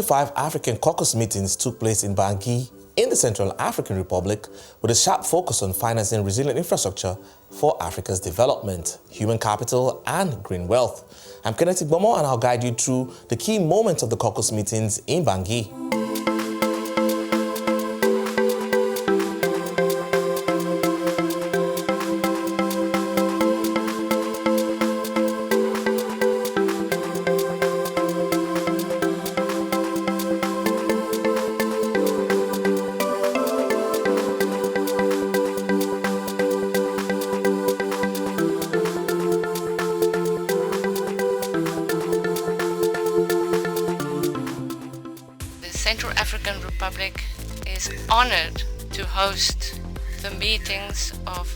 2025 African Caucus meetings took place in Bangui in the Central African Republic with a sharp focus on financing resilient infrastructure for Africa's development, human capital and green wealth. I'm Kenneth Igbomo and I'll guide you through the key moments of the caucus meetings in Bangui. Central African Republic is honored to host the meetings of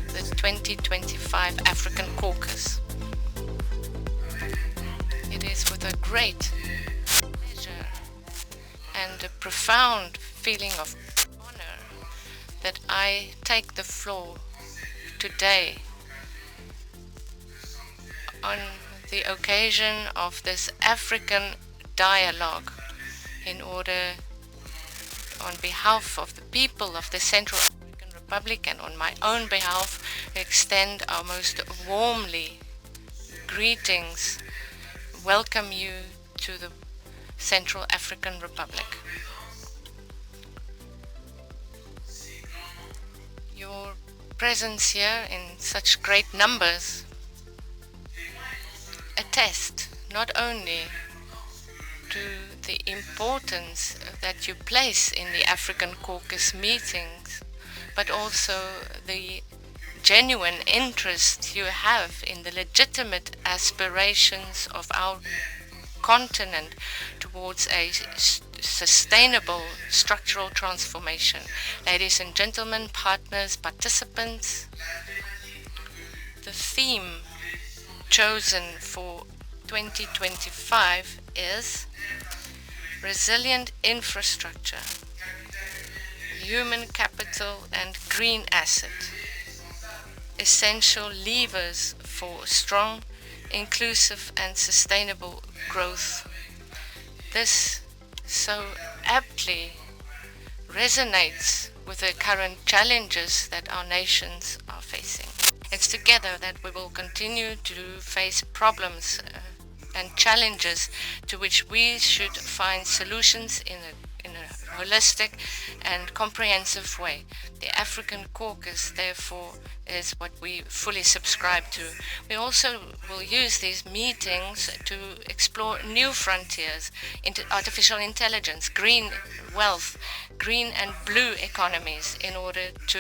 the 2025 African Caucus. It is with a great pleasure and a profound feeling of honor that I take the floor today on the occasion of this African dialogue in order, on behalf of the people of the Central African Republic and on my own behalf, extend our most warmly greetings, welcome you to the Central African Republic. Your presence here in such great numbers attest not only to the importance that you place in the African Caucus meetings, but also the genuine interest you have in the legitimate aspirations of our continent towards a sustainable structural transformation. Ladies and gentlemen, partners, participants, the theme chosen for 2025 is resilient infrastructure, human capital and green asset, essential levers for strong, inclusive and sustainable growth. This so aptly resonates with the current challenges that our nations are facing. It's together that we will continue to face problems and challenges to which we should find solutions in a holistic and comprehensive way. The African Caucus, therefore, is what we fully subscribe to. We also will use these meetings to explore new frontiers into artificial intelligence, green wealth, green and blue economies in order to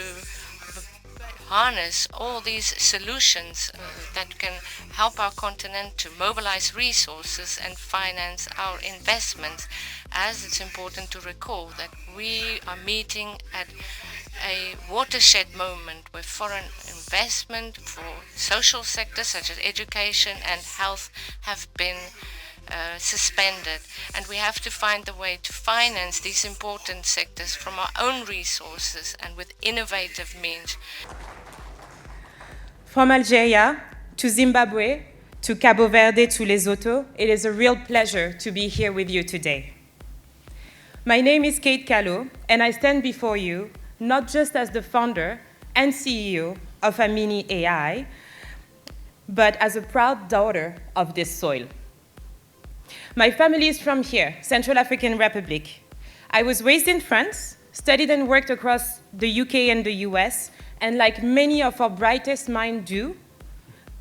harness all these solutions that can help our continent to mobilize resources and finance our investments, as it's important to recall that we are meeting at a watershed moment where foreign investment for social sectors such as education and health have been suspended, and we have to find a way to finance these important sectors from our own resources and with innovative means. From Algeria to Zimbabwe to Cabo Verde to Lesotho, it is a real pleasure to be here with you today. My name is Kate Callow, and I stand before you not just as the founder and CEO of Amini AI, but as a proud daughter of this soil. My family is from here, Central African Republic. I was raised in France, studied and worked across the UK and the US, and like many of our brightest minds do,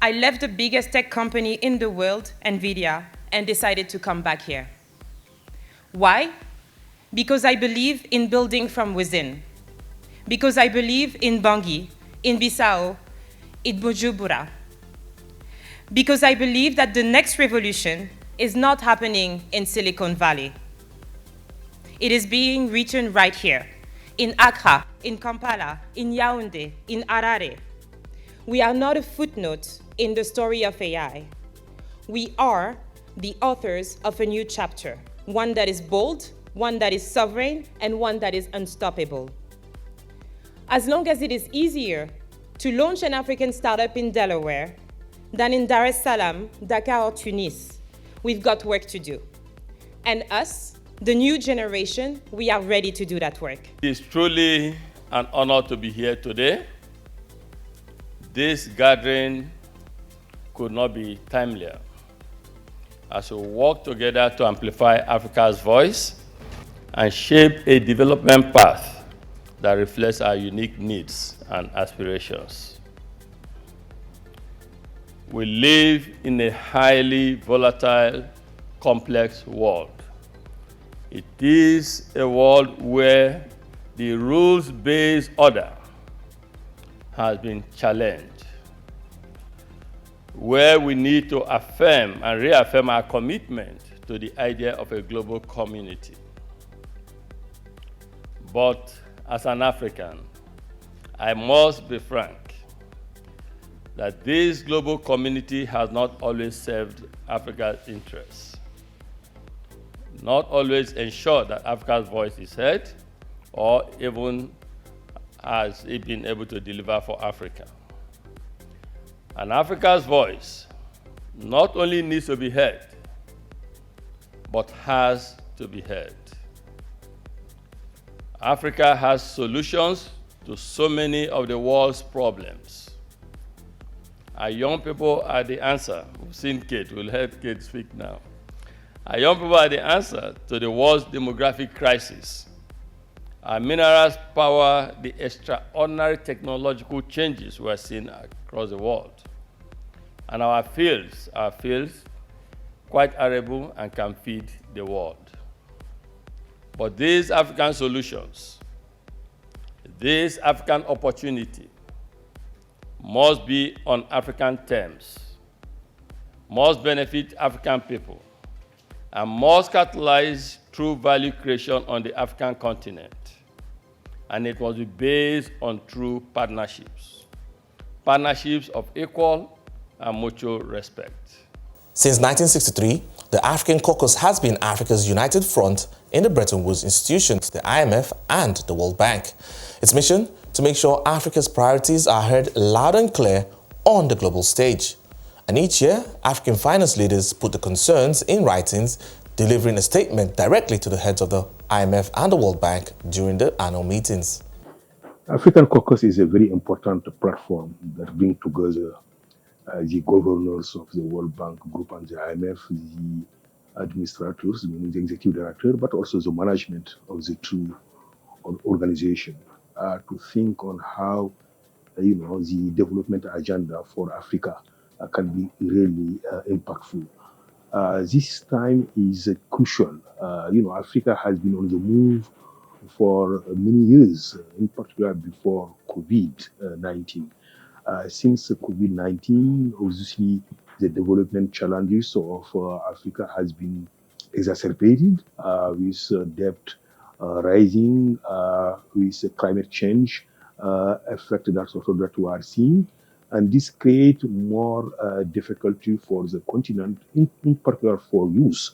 I left the biggest tech company in the world, NVIDIA, and decided to come back here. Why? Because I believe in building from within. Because I believe in Bangui, in Bissau, in Bujumbura. Because I believe that the next revolution is not happening in Silicon Valley. It is being written right here, in Accra, in Kampala, in Yaoundé, in Harare. We are not a footnote in the story of AI. We are the authors of a new chapter, one that is bold, one that is sovereign, and one that is unstoppable. As long as it is easier to launch an African startup in Delaware than in Dar es Salaam, Dakar, or Tunis, we've got work to do. And us, The new generation, we are ready to do that work. It is truly an honor to be here today. This gathering could not be timelier as we work together to amplify Africa's voice and shape a development path that reflects our unique needs and aspirations. We live in a highly volatile, complex world. It is a world where the rules-based order has been challenged, where we need to affirm and reaffirm our commitment to the idea of a global community. But as an African, I must be frank that this global community has not always served Africa's interests, not always ensured that Africa's voice is heard, or even has it been able to deliver for Africa. And Africa's voice not only needs to be heard, but has to be heard. Africa has solutions to so many of the world's problems. Our young people are the answer. We've seen Kate, we'll let Kate speak now. Our young people are the answer to the world's demographic crisis. Our minerals power the extraordinary technological changes we're seeing across the world. And our fields quite arable and can feed the world. But these African solutions, this African opportunity must be on African terms, must benefit African people, and must catalyze true value creation on the African continent. And it must be based on true partnerships, partnerships of equal and mutual respect. Since 1963, the African Caucus has been Africa's united front in the Bretton Woods Institutions, the IMF, and the World Bank. Its mission? To make sure Africa's priorities are heard loud and clear on the global stage. And each year, African finance leaders put the concerns in writings, delivering a statement directly to the heads of the IMF and the World Bank during the annual meetings. African Caucus is a very important platform that brings together the governors of the World Bank Group and the IMF, the administrators, meaning the executive director, but also the management of the two organizations, to think on how the development agenda for Africa can be really impactful. This time is crucial. Africa has been on the move for many years, in particular before COVID-19. Since COVID-19, obviously, the development challenges of Africa has been exacerbated with debt rising, with climate change effect that we are seeing. And this creates more difficulty for the continent, in particular for youth.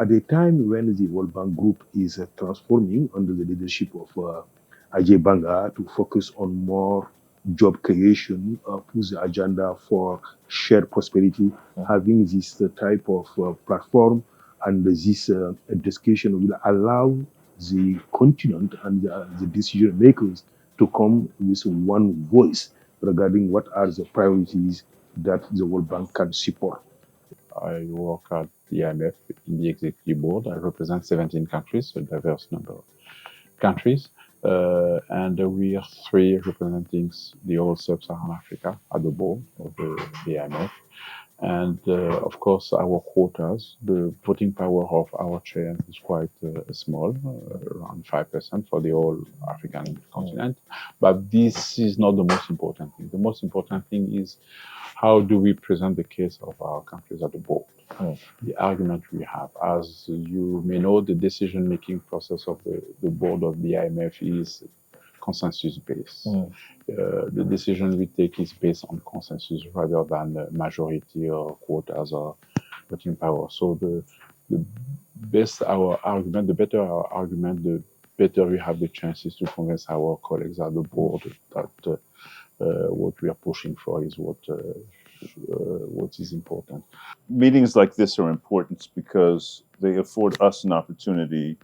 At the time when the World Bank Group is transforming under the leadership of Ajay Banga to focus on more job creation, push the agenda for shared prosperity, having this type of platform and this discussion will allow the continent and the decision makers to come with one voice regarding what are the priorities that the World Bank can support. I work at the IMF in the executive board. I represent 17 countries, a diverse number of countries. And we are three representing the whole sub-Saharan Africa at the board of the IMF. And of course, our quotas, the voting power of our chair is quite small, around 5% for the whole African continent. But this is not the most important thing. The most important thing is how do we present the case of our countries at the board? The argument we have. As you may know, the decision-making process of the board of the IMF is consensus-based. The decision we take is based on consensus rather than majority or quotas or voting power. So the better our argument, the better we have the chances to convince our colleagues at the board that what we are pushing for is what what is important. Meetings like this are important because they afford us an opportunity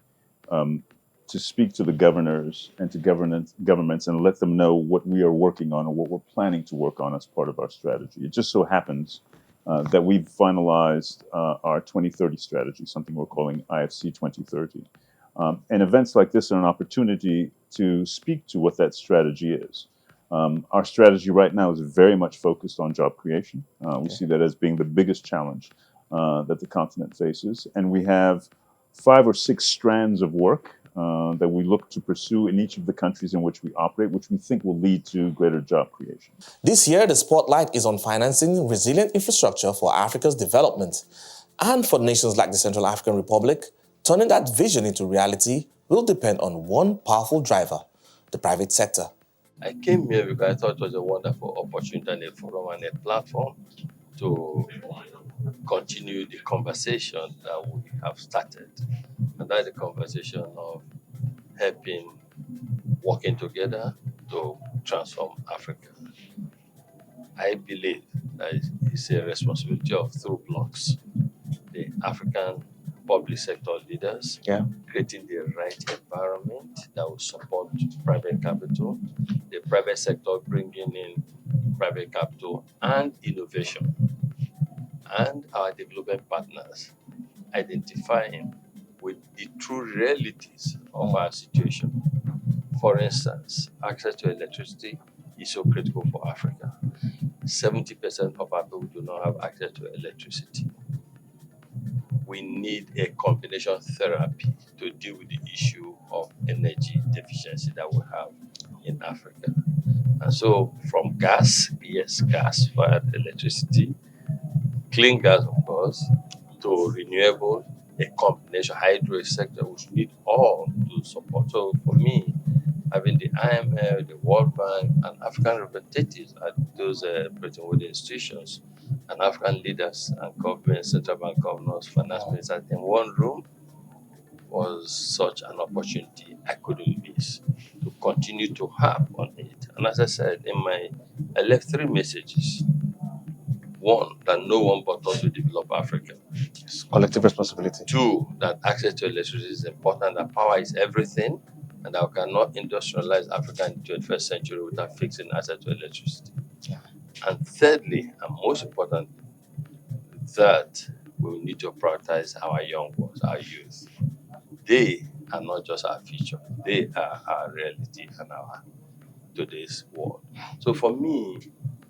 to speak to the governors and to governments and let them know what we are working on and what we're planning to work on as part of our strategy. It just so happens that we've finalized our 2030 strategy, something we're calling IFC 2030. And events like this are an opportunity to speak to what that strategy is. Our strategy right now is very much focused on job creation. We see that as being the biggest challenge that the continent faces. And we have 5 or 6 strands of work that we look to pursue in each of the countries in which we operate, which we think will lead to greater job creation. This year, the spotlight is on financing resilient infrastructure for Africa's development. And for nations like the Central African Republic, turning that vision into reality will depend on one powerful driver, the private sector. I came here because I thought it was a wonderful opportunity and a forum and a platform to continue the conversation that we have started. And that's the conversation of helping, working together to transform Africa. I believe that it's a responsibility of 3 blocks. The African public sector leaders, creating the right environment that will support private capital, the private sector bringing in private capital and innovation, and our development partners identifying with the true realities of our situation. For instance, access to electricity is so critical for Africa. 70% of our people do not have access to electricity. We need a combination therapy to deal with the issue of energy deficiency that we have in Africa. And so from gas, gas-fired electricity, clean gas, of course, to renewable, a combination hydro sector, which we need all to support. So for me, having the IMF, the World Bank, and African representatives at those Bretton Woods Institutions, and African leaders and government, central bank governors, finance ministers in one room was such an opportunity I couldn't miss to continue to harp on it. And as I said, I left 3 messages. 1, that no one but us will develop Africa. It's collective responsibility. 2, that access to electricity is important, that power is everything, and that we cannot industrialize Africa in the 21st century without fixing access to electricity. And thirdly, and most important, that we need to prioritize our young ones, our youth. They are not just our future, they are our reality and our today's world. So for me,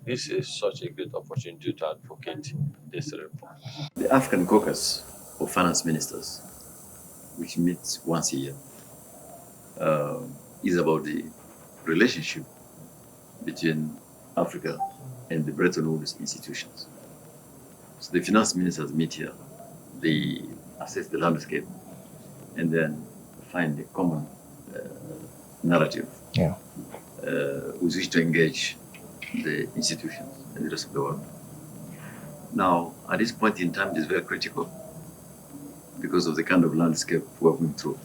this is such a great opportunity to advocate this reform. The African Caucus of Finance Ministers, which meets once a year, is about the relationship between Africa and the Bretton Woods Institutions. So the finance ministers meet here, they assess the landscape, and then find a common narrative with which to engage the institutions and the rest of the world. Now, at this point in time, it is very critical because of the kind of landscape we're going through,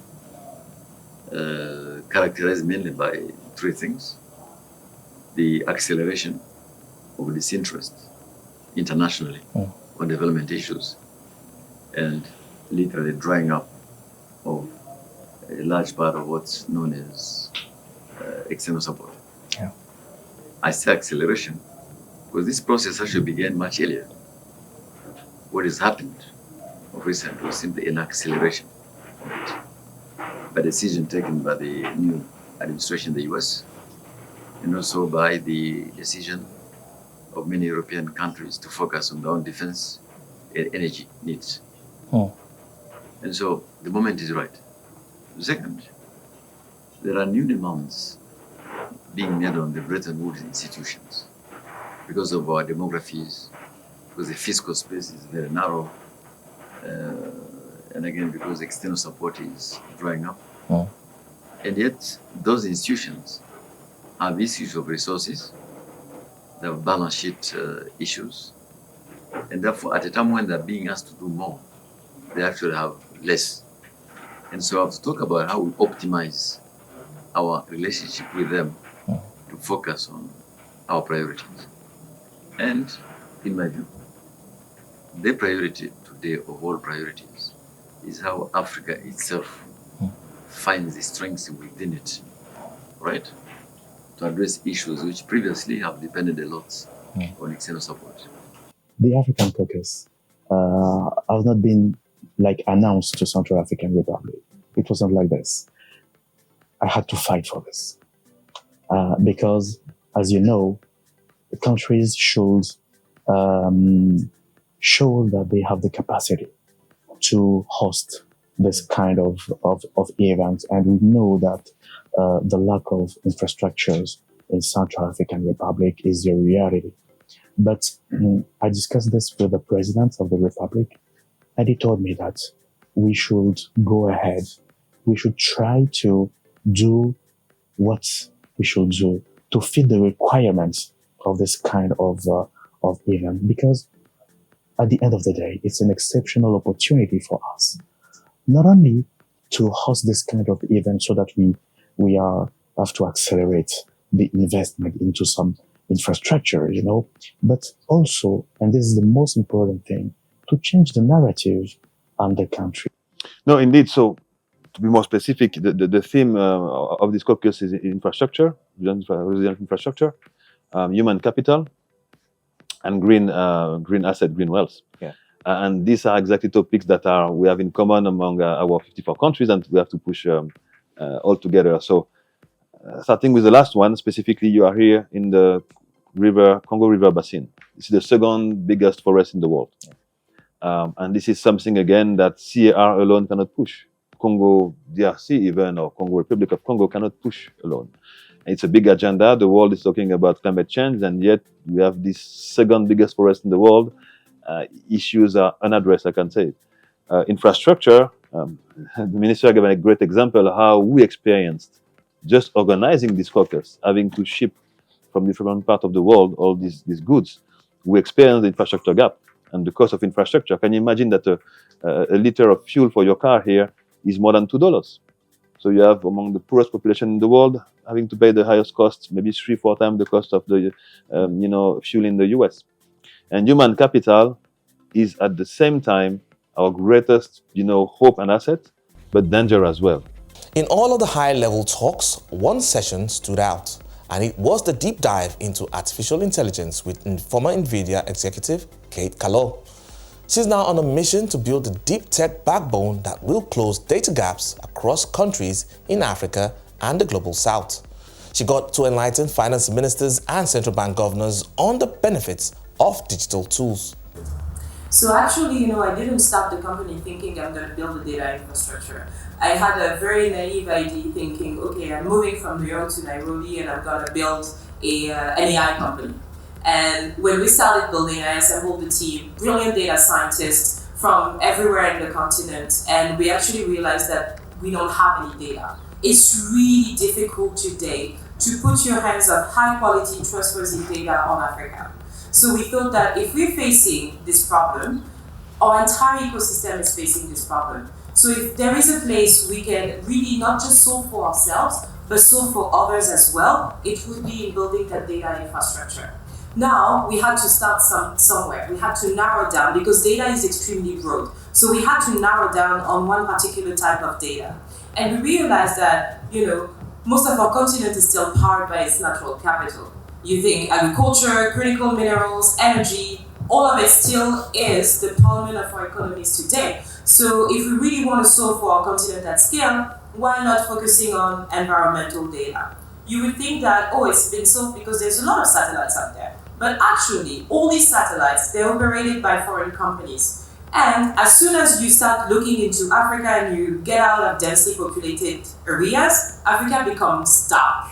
characterized mainly by 3 things: the acceleration of disinterest internationally on development issues, and literally drying up of a large part of what's known as external support. I say acceleration because this process actually began much earlier. What has happened of recent was simply an acceleration of it, by decision taken by the new administration in the US, and also by the decision of many European countries to focus on their own defense and energy needs. And so the moment is right. Second, there are new demands being made on the Bretton Woods institutions because of our demographies, because the fiscal space is very narrow, and again, because external support is drying up. And yet, those institutions have issues of resources, they have balance sheet issues, and therefore, at a time when they're being asked to do more, they actually have less. And so I have to talk about how we optimize our relationship with them to focus on our priorities. And in my view, the priority today of all priorities is how Africa itself finds the strengths within it, right? To address issues which previously have depended a lot on external support. The African Caucus has not been like announced to Central African Republic. It wasn't like this. I had to fight for this because, as you know, the countries should show that they have the capacity to host this kind of events, and we know that the lack of infrastructures in Central African Republic is a reality. But I discussed this with the president of the republic, and he told me that we should go ahead. We should try to do what we should do to fit the requirements of this kind of event, because at the end of the day, it's an exceptional opportunity for us, not only to host this kind of event so that we have to accelerate the investment into some infrastructure, but also, and this is the most important thing, to change the narrative on the country. No, indeed. So, to be more specific, the theme of this caucus is infrastructure, resilient infrastructure, human capital, and green asset, green wealth. Yeah. And these are exactly topics that we have in common among our 54 countries, and we have to push all together. So, starting with the last one, specifically, you are here in the Congo River Basin. This is the second biggest forest in the world. Yeah. And this is something, again, that CAR alone cannot push. Congo DRC even, or Congo Republic of Congo cannot push alone. It's a big agenda. The world is talking about climate change, and yet we have this second biggest forest in the world. Issues are unaddressed, I can say. Infrastructure, the minister gave a great example of how we experienced just organizing this caucus, having to ship from different parts of the world all these goods. We experienced the infrastructure gap and the cost of infrastructure. Can you imagine that a liter of fuel for your car here is more than $2? So you have among the poorest population in the world having to pay the highest costs, maybe 3-4 times the cost of the fuel in the US. And human capital is at the same time our greatest hope and asset, but danger as well. In all of the high-level talks, one session stood out, and it was the deep dive into artificial intelligence with former NVIDIA executive Kate Callow. She's now on a mission to build a deep tech backbone that will close data gaps across countries in Africa and the global south. She got to enlighten finance ministers and central bank governors on the benefits of digital tools. So actually, I didn't start the company thinking I'm going to build a data infrastructure. I had a very naive idea thinking, okay, I'm moving from New York to Nairobi and I'm going to build an AI company. And when we started building, I assembled a team, brilliant data scientists from everywhere in the continent, and we actually realized that we don't have any data. It's really difficult today to put your hands on high quality, trustworthy data on Africa. So we thought that if we're facing this problem, our entire ecosystem is facing this problem. So if there is a place we can really not just solve for ourselves, but solve for others as well, it would be in building that data infrastructure. Now, we had to start somewhere. We had to narrow down because data is extremely broad. So we had to narrow down on one particular type of data. And we realized that, most of our continent is still powered by its natural capital. You think agriculture, critical minerals, energy, all of it still is the parliament of our economies today. So if we really want to solve for our continent at scale, why not focusing on environmental data? You would think that, it's been solved because there's a lot of satellites out there. But actually, all these satellites, they're operated by foreign companies. And as soon as you start looking into Africa and you get out of densely populated areas, Africa becomes dark.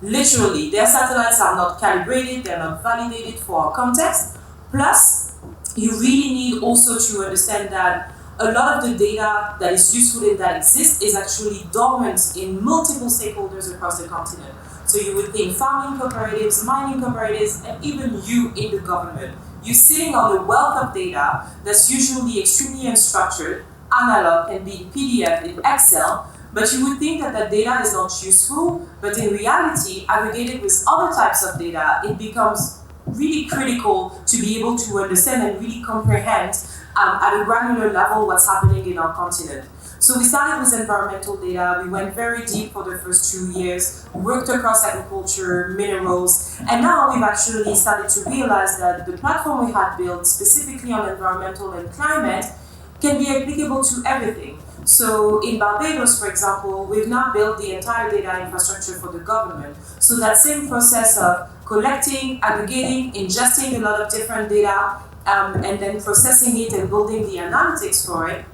Literally, their satellites are not calibrated, they're not validated for our context. Plus, you really need also to understand that a lot of the data that is useful and that exists is actually dormant in multiple stakeholders across the continent. So you would think farming cooperatives, mining cooperatives, and even you in the government. You're sitting on a wealth of data that's usually extremely unstructured, analog, and be PDF in Excel, but you would think that that data is not useful, but in reality, aggregated with other types of data, it becomes really critical to be able to understand and really comprehend at a granular level what's happening in our continent. So we started with environmental data, we went very deep for the first 2 years, worked across agriculture, minerals, and now we've actually started to realize that the platform we had built specifically on environmental and climate can be applicable to everything. So in Barbados, for example, we've now built the entire data infrastructure for the government. So that same process of collecting, aggregating, ingesting a lot of different data, and then processing it and building the analytics for it,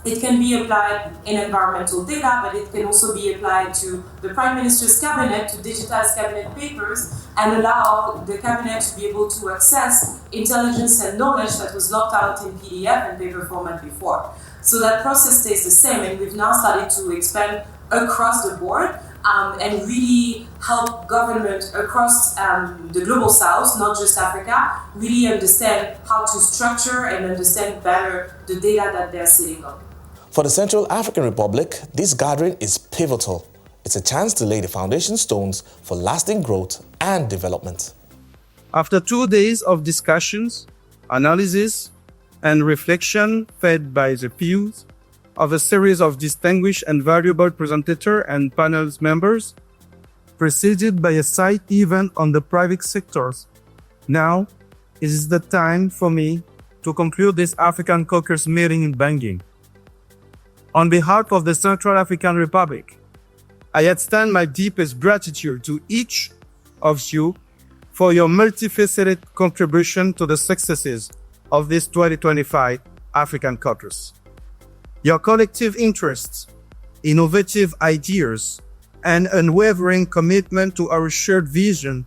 it can be applied in environmental data, but it can also be applied to the Prime Minister's cabinet to digitize cabinet papers and allow the cabinet to be able to access intelligence and knowledge that was locked out in PDF and paper format before. So that process stays the same, and we've now started to expand across the board and really help government across the global south, not just Africa, really understand how to structure and understand better the data that they're sitting on. For the Central African Republic, this gathering is pivotal. It's a chance to lay the foundation stones for lasting growth and development. After 2 days of discussions, analysis, and reflection fed by the pews of a series of distinguished and valuable presenters and panel members, preceded by a side event on the private sectors. Now is the time for me to conclude this African Caucus meeting in Bangui. On behalf of the Central African Republic, I extend my deepest gratitude to each of you for your multifaceted contribution to the successes of this 2025 African Caucus. Your collective interests, innovative ideas, and unwavering commitment to our shared vision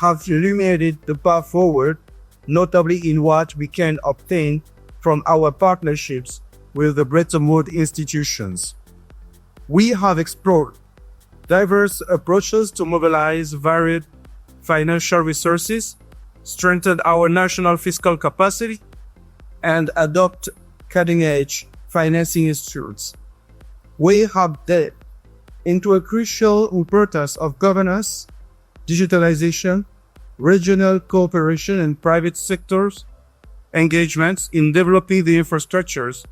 have illuminated the path forward, notably in what we can obtain from our partnerships with the Bretton Woods Institutions. We have explored diverse approaches to mobilize varied financial resources, strengthen our national fiscal capacity, and adopt cutting-edge financing instruments. We have delved into a crucial importance of governance, digitalization, regional cooperation, and private sectors engagements in developing the infrastructures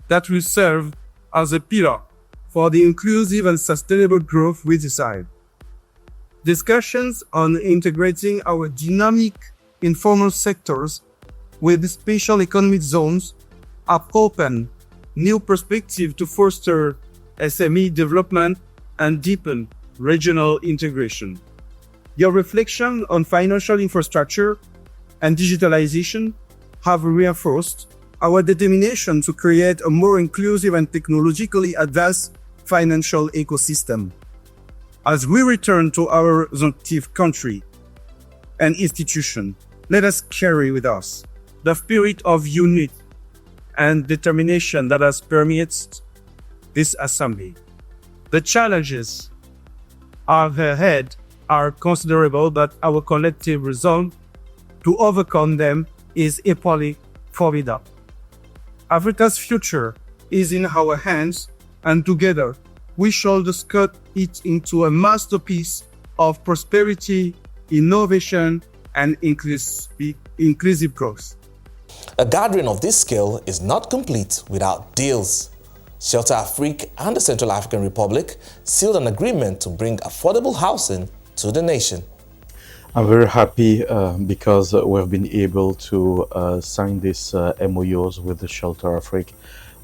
that will serve as a pillar for the inclusive and sustainable growth we desire. Discussions on integrating our dynamic informal sectors with special economic zones have opened new perspectives to foster SME development and deepen regional integration. Your reflection on financial infrastructure and digitalization have reinforced our determination to create a more inclusive and technologically advanced financial ecosystem. As we return to our respective country and institution, let us carry with us the spirit of unity and determination that has permeated this assembly. The challenges ahead are considerable, but our collective resolve to overcome them is equally formidable. Africa's future is in our hands, and together we shall sculpt it into a masterpiece of prosperity, innovation, and inclusive growth. A gathering of this scale is not complete without deals. Shelter Afrique and the Central African Republic sealed an agreement to bring affordable housing to the nation. I'm very happy because we've been able to sign these MOUs with the Shelter Afrique,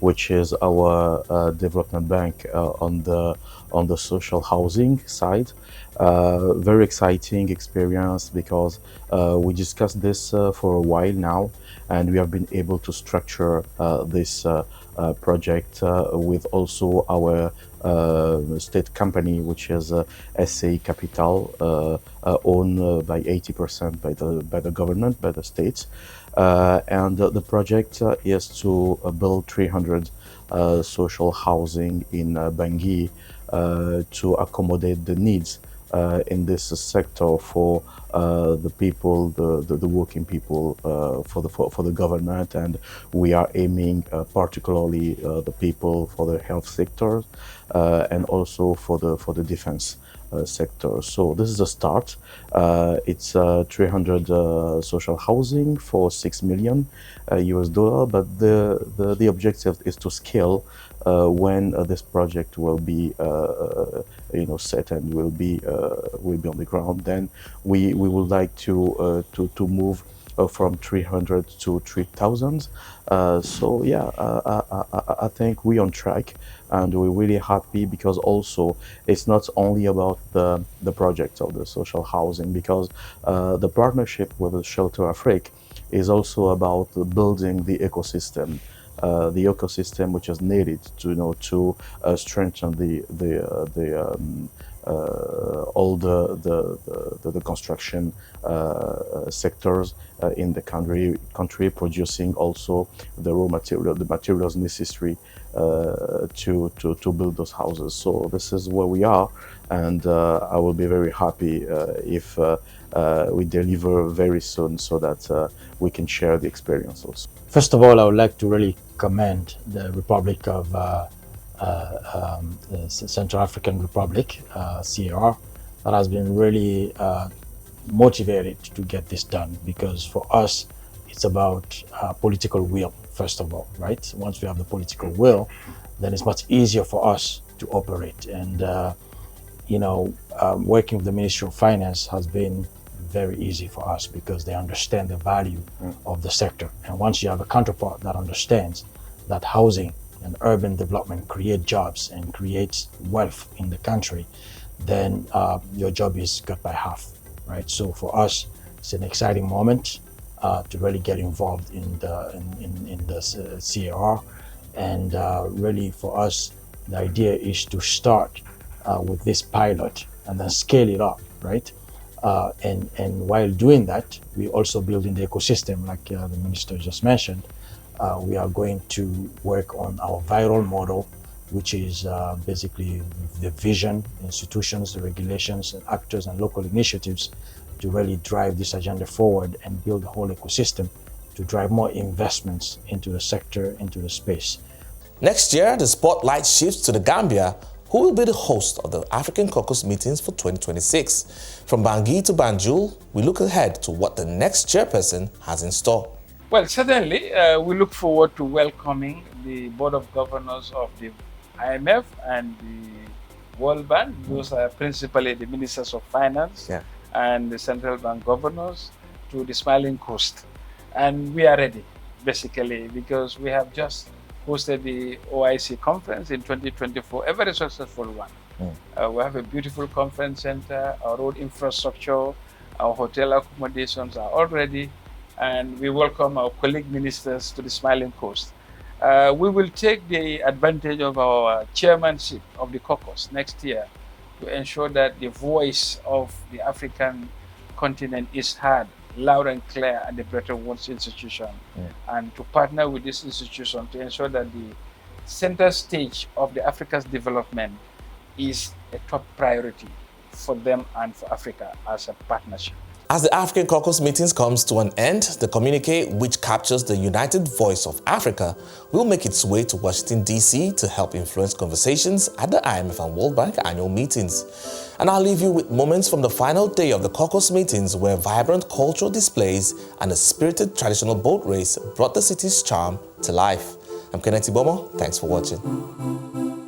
which is our development bank on the social housing side. Very exciting experience because we discussed this for a while now, and we have been able to structure this project with also our state company, which is SA Capital, owned by 80% by the government, by the states. And the project is to build 300 social housing in Bangui to accommodate the needs in this sector for the people, the working people, for the government, and we are aiming particularly the people for the health sector and also for the defense sector. So this is a start. It's 300 social housing for $6 million US dollar, but the objective is to scale when this project will be set and will be on the ground. Then we would like to move from 300 to 3,000. So yeah, I think we're on track, and we're really happy because also it's not only about the project of the social housing, because the partnership with the Shelter Afrique is also about building the ecosystem. The ecosystem which is needed to strengthen all the construction sectors in the country, producing also the raw material, the materials necessary to build those houses. So this is where we are, and I will be very happy if we deliver very soon, so that we can share the experience also. First of all, I would like to really commend the Republic of the Central African Republic, CAR, that has been really motivated to get this done, because for us, it's about political will, first of all, right? Once we have the political will, then it's much easier for us to operate. And, working with the Ministry of Finance has been very easy for us because they understand the value of the sector. And once you have a counterpart that understands that housing and urban development create jobs and creates wealth in the country, then your job is cut by half, right? So for us, it's an exciting moment to really get involved in the CAR. And really for us, the idea is to start with this pilot and then scale it up, right? And while doing that, we also building the ecosystem, like the minister just mentioned. We are going to work on our viral model, which is basically the vision, institutions, the regulations, and actors and local initiatives to really drive this agenda forward and build a whole ecosystem to drive more investments into the sector, into the space. Next year, the spotlight shifts to the Gambia, who will be the host of the African Caucus meetings for 2026. From Bangui to Banjul, we look ahead to what the next chairperson has in store. Well, certainly, we look forward to welcoming the Board of Governors of the IMF and the World Bank. Those are principally the Ministers of Finance and the Central Bank Governors to the Smiling Coast. And we are ready, basically, because we have just hosted the OIC conference in 2024, a very successful one. We have a beautiful conference center, our road infrastructure, our hotel accommodations are all ready, and we welcome our colleague ministers to the Smiling Coast. We will take the advantage of our chairmanship of the caucus next year to ensure that the voice of the African continent is heard loud and clear at the Bretton Woods Institution, and to partner with this institution to ensure that the center stage of the Africa's development is a top priority for them and for Africa as a partnership. As the African Caucus meetings comes to an end, the communique, which captures the united voice of Africa, will make its way to Washington, D.C. to help influence conversations at the IMF and World Bank annual meetings. And I'll leave you with moments from the final day of the caucus meetings where vibrant cultural displays and a spirited traditional boat race brought the city's charm to life. I'm Kenneth Ibomo. Thanks for watching.